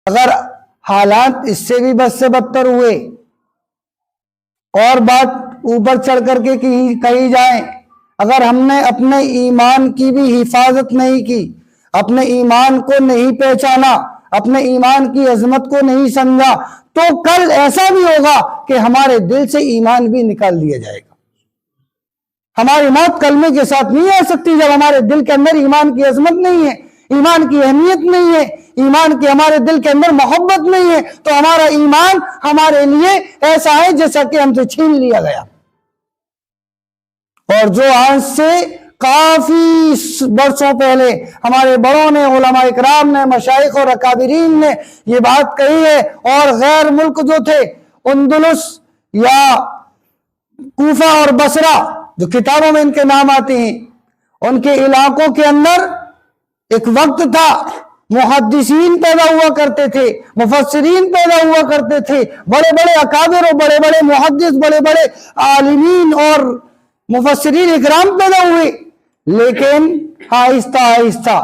اگر حالات اس سے بھی بد سے بدتر ہوئے اور بات اوپر چڑھ کر کے کہی جائے، اگر ہم نے اپنے ایمان کی بھی حفاظت نہیں کی، اپنے ایمان کو نہیں پہچانا، اپنے ایمان کی عظمت کو نہیں سمجھا، تو کل ایسا بھی ہوگا کہ ہمارے دل سے ایمان بھی نکال دیا جائے گا۔ ہماری موت کلمے کے ساتھ نہیں آ سکتی جب ہمارے دل کے اندر ایمان کی عظمت نہیں ہے، ایمان کی اہمیت نہیں ہے، ایمان کی ہمارے دل کے اندر محبت نہیں ہے، تو ہمارا ایمان ہمارے لیے ایسا ہے جیسا کہ ہم سے چھین لیا گیا۔ اور جو آج سے کافی برسوں پہلے ہمارے بڑوں نے، علماء اکرام نے، مشائخ اور اکابرین نے یہ بات کہی ہے، اور غیر ملک جو تھے، اندلس یا کوفہ اور بصرہ جو کتابوں میں ان کے نام آتے ہیں، ان کے علاقوں کے اندر ایک وقت تھا محدثین پیدا ہوا کرتے تھے، مفسرین پیدا ہوا کرتے تھے، بڑے بڑے اکابر اور بڑے بڑے محدث، بڑے بڑے عالمین اور مفسرین اکرام پیدا ہوئے، لیکن آہستہ آہستہ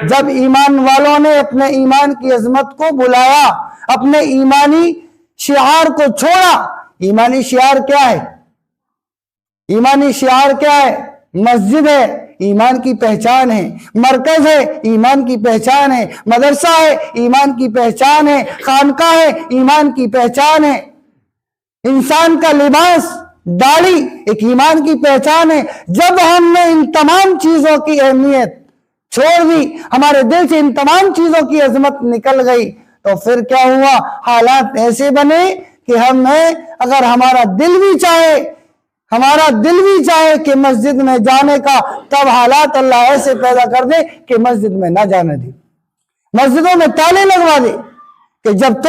جب ایمان والوں نے اپنے ایمان کی عظمت کو بلایا، اپنے ایمانی شعار کو چھوڑا۔ ایمانی شعار کیا ہے؟ ایمانی شعار کیا ہے؟ مسجد ہے، ایمان کی پہچان ہے، مرکز ہے، ایمان کی پہچان ہے، مدرسہ ہے، ایمان کی پہچان ہے، خانقاہ ہے، ایمان کی پہچان ہے، انسان کا لباس، داڑھی ایک ایمان کی پہچان ہے۔ جب ہم نے ان تمام چیزوں کی اہمیت چھوڑ دی، ہمارے دل سے ان تمام چیزوں کی عظمت نکل گئی، تو پھر کیا ہوا؟ حالات ایسے بنے کہ اگر ہمارا دل بھی چاہے کہ مسجد میں جانے کا، تب حالات اللہ ایسے پیدا کر دے کہ مسجد میں نہ جانے دے، مسجدوں میں تالے لگوا دے کہ جب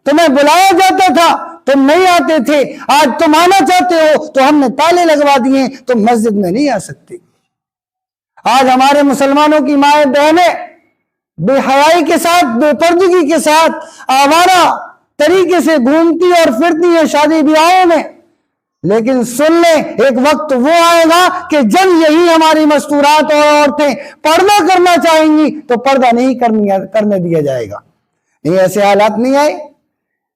تمہیں بلایا جاتا تھا تم نہیں آتے تھے، آج تم آنا چاہتے ہو تو ہم نے تالے لگوا دیے، تم مسجد میں نہیں آ سکتے۔ آج ہمارے مسلمانوں کی مائیں بہنیں بے حیائی کے ساتھ، بے پردگی کے ساتھ آوارہ طریقے سے گھومتی اور پھرتی ہیں شادی بیاہوں میں، لیکن سن لیں ایک وقت وہ آئے گا کہ جب یہی ہماری مستورات اور عورتیں پردہ کرنا چاہیں گی تو پردہ نہیں کرنے دیا جائے گا۔ نہیں ایسے حالات نہیں آئے؟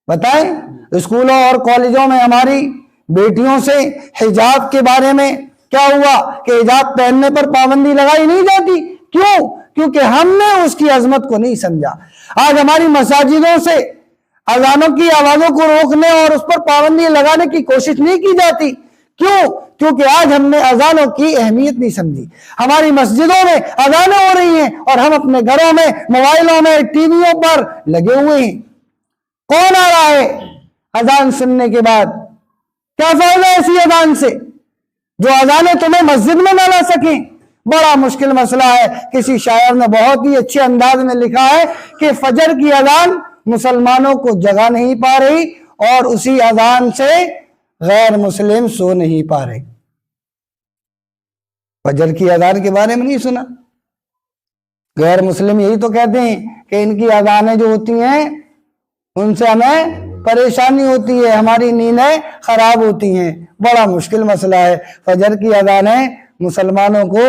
بتائیں، اسکولوں اور کالجوں میں ہماری بیٹیوں سے حجاب کے بارے میں کیا ہوا کہ حجاب پہننے پر پابندی لگائی نہیں جاتی؟ کیوں؟ کیونکہ ہم نے اس کی عظمت کو نہیں سمجھا۔ آج ہماری مساجدوں سے اذانوں کی آوازوں کو روکنے اور اس پر پابندی لگانے کی کوشش نہیں کی جاتی۔ کیوں؟ کیونکہ آج ہم نے اذانوں کی اہمیت نہیں سمجھی۔ ہماری مسجدوں میں اذانیں ہو رہی ہیں اور ہم اپنے گھروں میں، موبائلوں میں، ٹی ویوں پر لگے ہوئے ہیں۔ کون آ رہا ہے اذان سننے کے بعد؟ کیا فائدہ ایسی اذان سے جو اذانیں تمہیں مسجد میں نہ لا سکیں؟ بڑا مشکل مسئلہ ہے۔ کسی شاعر نے بہت ہی اچھے انداز میں لکھا ہے کہ فجر کی اذان مسلمانوں کو جگا نہیں پا رہی اور اسی اذان سے غیر مسلم سو نہیں پا رہے۔ فجر کی اذان کے بارے میں نہیں سنا؟ غیر مسلم یہی تو کہتے ہیں کہ ان کی اذانیں جو ہوتی ہیں ان سے ہمیں پریشانی ہوتی ہے، ہماری نیندیں خراب ہوتی ہیں۔ بڑا مشکل مسئلہ ہے۔ فجر کی اذانیں مسلمانوں کو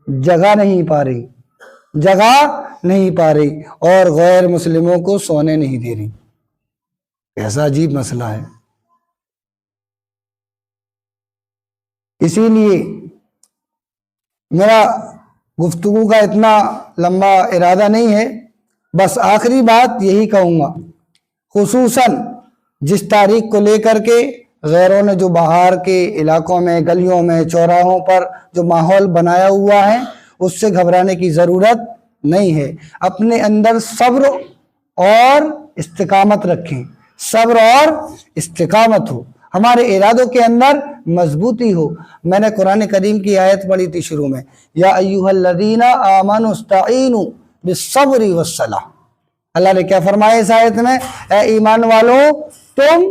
جگا نہیں پا رہی اور غیر مسلموں کو سونے نہیں دے رہی۔ ایسا عجیب مسئلہ ہے۔ اسی لیے میرا گفتگو کا اتنا لمبا ارادہ نہیں ہے، بس آخری بات یہی کہوں گا، خصوصاً جس تاریخ کو لے کر کے غیروں نے جو باہر کے علاقوں میں، گلیوں میں، چوراہوں پر جو ماحول بنایا ہوا ہے، اس سے گھبرانے کی ضرورت نہیں ہے۔ اپنے اندر صبر اور استقامت رکھیں، صبر اور استقامت ہو، ہمارے ارادوں کے اندر مضبوطی ہو۔ میں نے قرآن کریم کی آیت پڑھی تھی شروع میں، یا ایھا الذین آمنوا استعینوا بالصبر والصلاۃ۔ اللہ نے کیا فرمایا اس آیت میں؟ اے ایمان والو، تم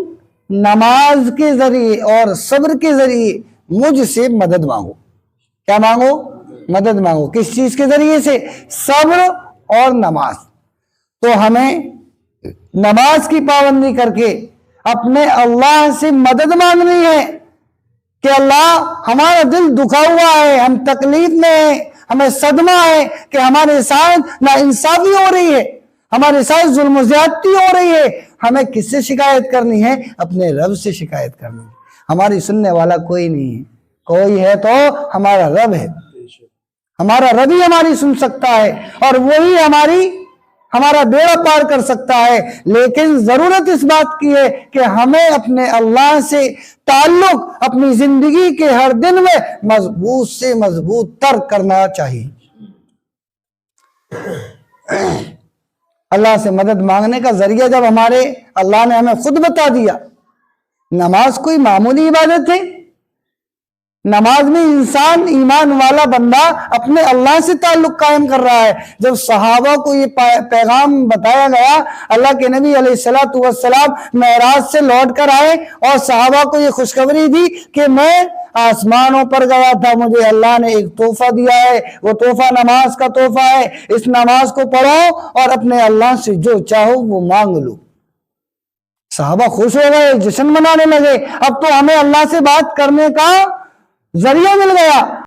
نماز کے ذریعے اور صبر کے ذریعے مجھ سے مدد مانگو۔ کیا مانگو؟ مدد مانگو۔ کس چیز کے ذریعے سے؟ صبر اور نماز۔ تو ہمیں نماز کی پابندی کر کے اپنے اللہ سے مدد مانگنی ہے کہ اللہ، ہمارا دل دکھا ہوا ہے، ہم تکلیف میں ہیں، ہمیں صدمہ ہے کہ ہمارے ساتھ ناانصافی ہو رہی ہے، ہمارے ساتھ ظلم و زیادتی ہو رہی ہے، ہمیں کس سے شکایت کرنی ہے؟ اپنے رب سے شکایت کرنی ہے۔ ہماری سننے والا کوئی نہیں ہے، کوئی ہے تو ہمارا رب ہے، ہمارا رب ہی ہماری سن سکتا ہے، اور وہی ہمارا بیڑا پار کر سکتا ہے۔ لیکن ضرورت اس بات کی ہے کہ ہمیں اپنے اللہ سے تعلق اپنی زندگی کے ہر دن میں مضبوط سے مضبوط تر کرنا چاہیے۔ اللہ سے مدد مانگنے کا ذریعہ جب اللہ نے ہمیں خود بتا دیا، نماز کوئی معمولی عبادت ہے؟ نماز میں انسان ایمان والا بندہ اپنے اللہ سے تعلق قائم کر رہا ہے۔ جب صحابہ کو یہ پیغام بتایا گیا، اللہ کے نبی علیہ السلام معراج سے لوٹ کر آئے اور صحابہ کو یہ خوشخبری دی کہ میں آسمانوں پر گیا تھا، مجھے اللہ نے ایک تحفہ دیا ہے، وہ تحفہ نماز کا تحفہ ہے، اس نماز کو پڑھو اور اپنے اللہ سے جو چاہو وہ مانگ لو۔ صحابہ خوش ہو گئے، جشن منانے لگے، اب تو ہمیں اللہ سے بات کرنے کا ذریعہ مل گیا۔